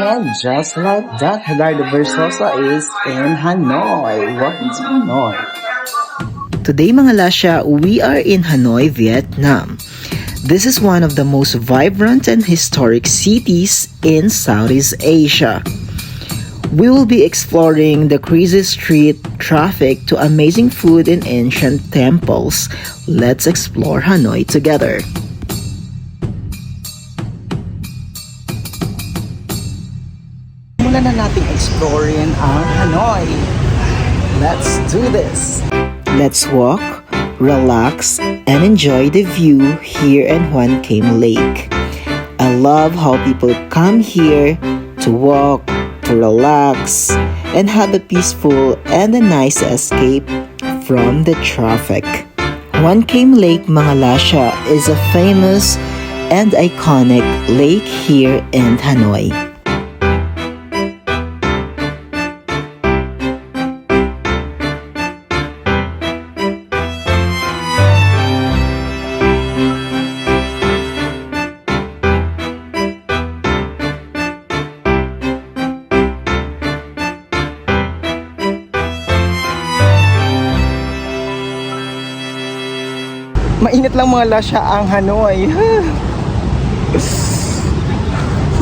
And just like that, Hagardo Versosa is in Hanoi. Welcome to Hanoi. Today mga Lasha, we are in Hanoi, Vietnam. This is one of the most vibrant and historic cities in Southeast Asia. We will be exploring the crazy street traffic to amazing food and ancient temples. Let's explore Hanoi together. Muna na natin exploring ang Hanoi. Let's do this! Let's walk, relax, and enjoy the view here in Hoan Kiem Lake. I love how people come here to walk, to relax, and have a peaceful and a nice escape from the traffic. Hoan Kiem Lake, mga Lasha, is a famous and iconic lake here in Hanoi. Mainit lang mga Lasha ang Hanoi.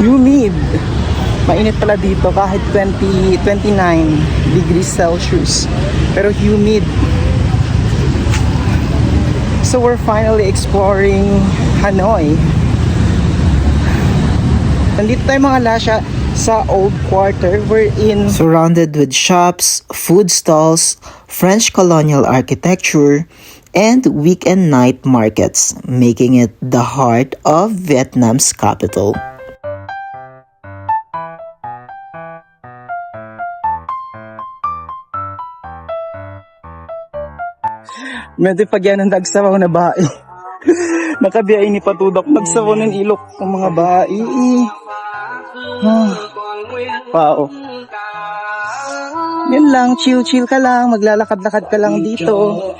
Humid. Mainit pala dito kahit 29 degrees Celsius. Pero humid. So we're finally exploring Hanoi. Nandito tayo mga Lasha sa Old Quarter. We're in Surrounded with shops, food stalls, French colonial architecture, and weekend night markets, making it the heart of Vietnam's capital. medyo pagyan ng nagsawaw na bae. Nakabiyay ni Patudok nagsawaw ng ilok ng mga bae. Wow. Yun lang, chill ka lang, maglalakad-lakad ka lang dito.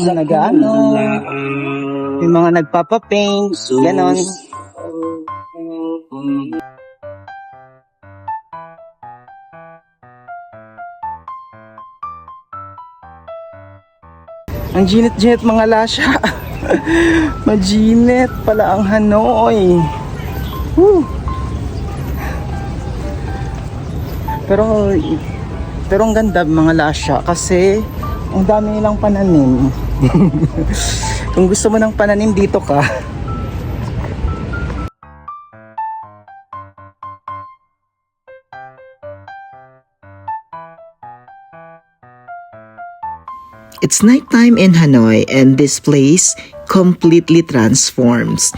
Sa nag-ano, yung mga nagpapapaint, ganon. Ang ginit-ginit mga Lasha. Maginit pala ang Hanoi. Woo. Pero ang ganda mga Lasha kasi ang dami nilang pananim. Kung gusto mo ng pananim, dito ka. It's nighttime in Hanoi and this place completely transforms.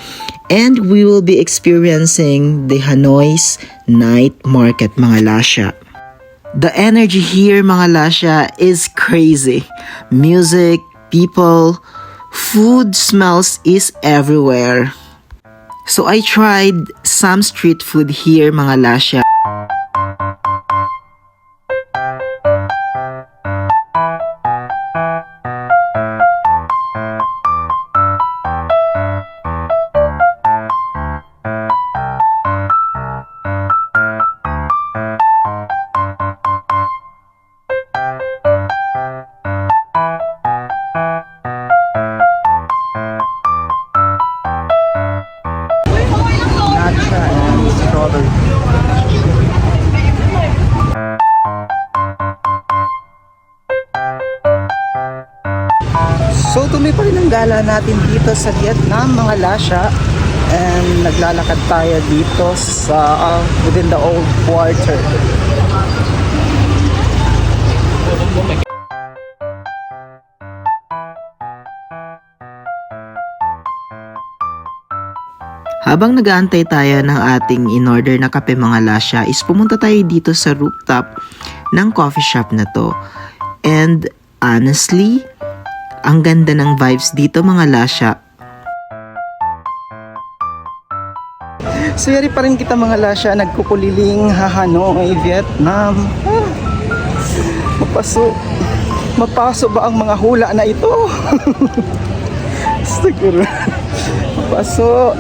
And we will be experiencing the Hanoi's night market, mga Lasha. The energy here, mga Lasha, is crazy. Music, people, food smells is everywhere. So I tried some street food here, mga Lasha. So tuloy pa rin ang gala natin dito sa Vietnam mga Lasha, and naglalakad tayo dito sa within the Old Quarter. Habang nag-aantay tayo ng ating in-order na kape, mga Lasha, is pumunta tayo dito sa rooftop ng coffee shop na to. And honestly, ang ganda ng vibes dito, mga Lasha. So yari pa rin kita mga Lasha, nagkukuliling Hanoi, Vietnam. Mapaso ba ang mga hula na ito? Siguro. Mapaso.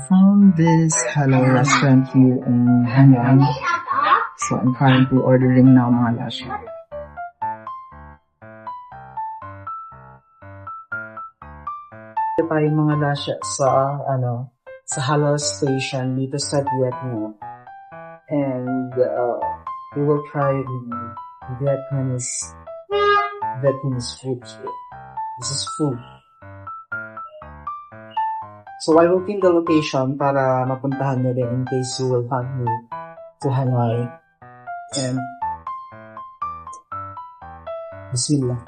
found this hello restaurant here in Hanoi. So I'm currently ordering now mga lasha. Ito tayo mga lasha sa halal station dito sa Vietnam. And we will try the Vietnamese food here. This is food. So I will pin the location para mapuntahan nyo din in case you will come here to Hanoi. And Bismillah.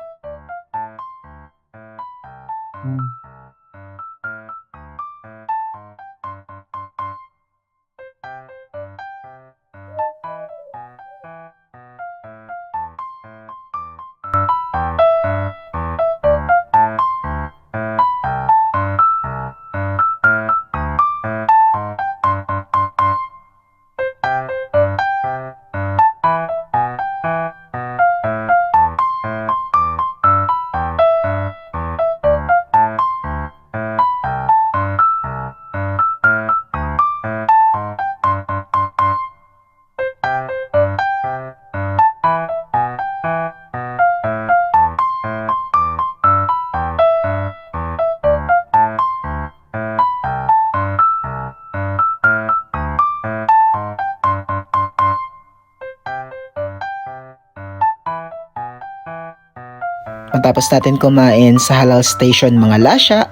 Matapos natin kumain sa halal station mga lasya,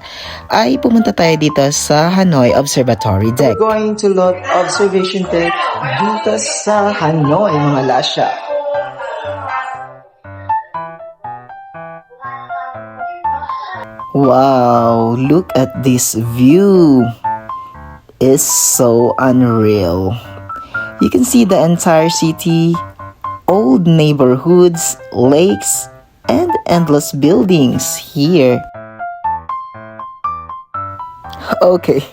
ay pumunta tayo dito sa Hanoi Observatory Deck. We're going to look observation deck dito sa Hanoi mga lasya. Wow, look at this view. It's so unreal. You can see the entire city, old neighborhoods, lakes, and endless buildings here. Okay,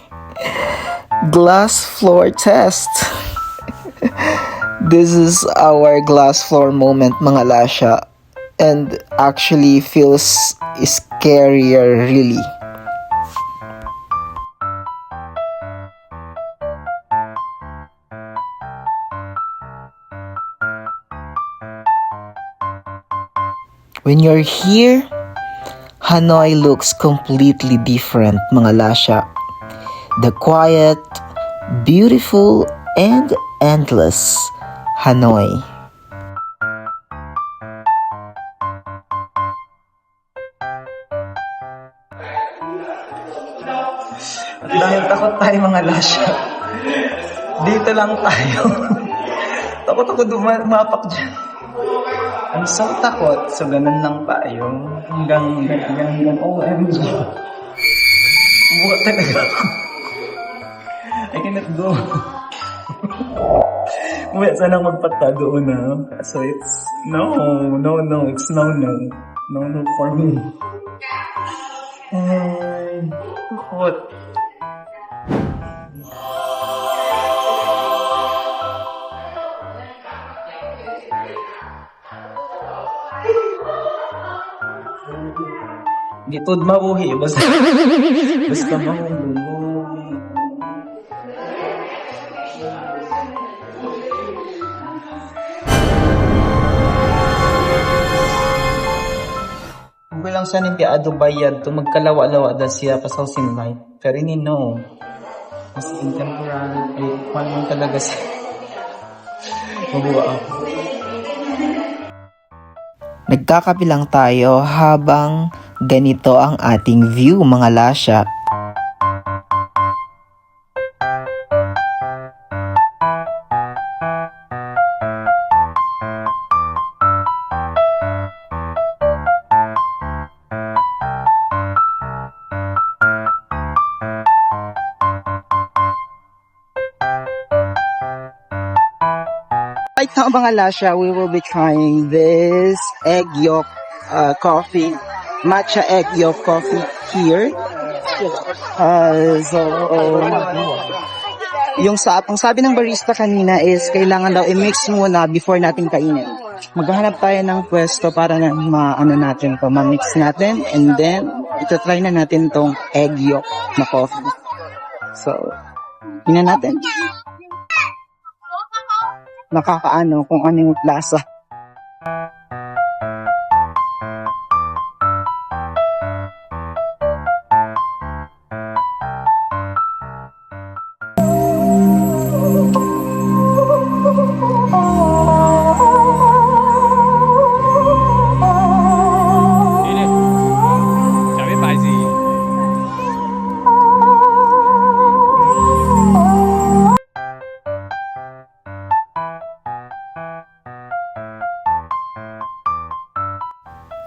glass floor test. This is our glass floor moment mga lasya, and actually feels scarier really. When you're here, Hanoi looks completely different mga lasya. The quiet, beautiful, and endless Hanoi. At dahil takot tayo mga lasya, dito lang tayo. Takot ako dumapak dyan. I'm so takot. So, ganun lang tayo. Hanggang OMG. Buka talaga ako. I cannot go. Uwi, sana magpata doon na. So, it's no. It's no. No for me. Takot. Gitod mauhi, basta mahulog. Kung lang sa nimpiado bayad to magkalawa-lawa da siya pasaw sinmay. Pero ini no. Mas contemporary. Kung man talaga siya. Mabuwa ako. Nagkakabilang tayo habang ganito ang ating view mga lasya. Right now mga lasya, we will be trying this egg yolk coffee, matcha egg yolk coffee here. Yung ang sabi ng barista kanina is kailangan daw i-mix muna before natin kainin. Maghahanap tayo ng pwesto para na ma-mix natin, and then ito try na natin tong egg yolk na coffee. So, Tingnan natin. Nakakaano kung ano yung lasa.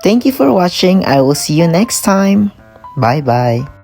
Thank you for watching. I will see you next time. Bye bye.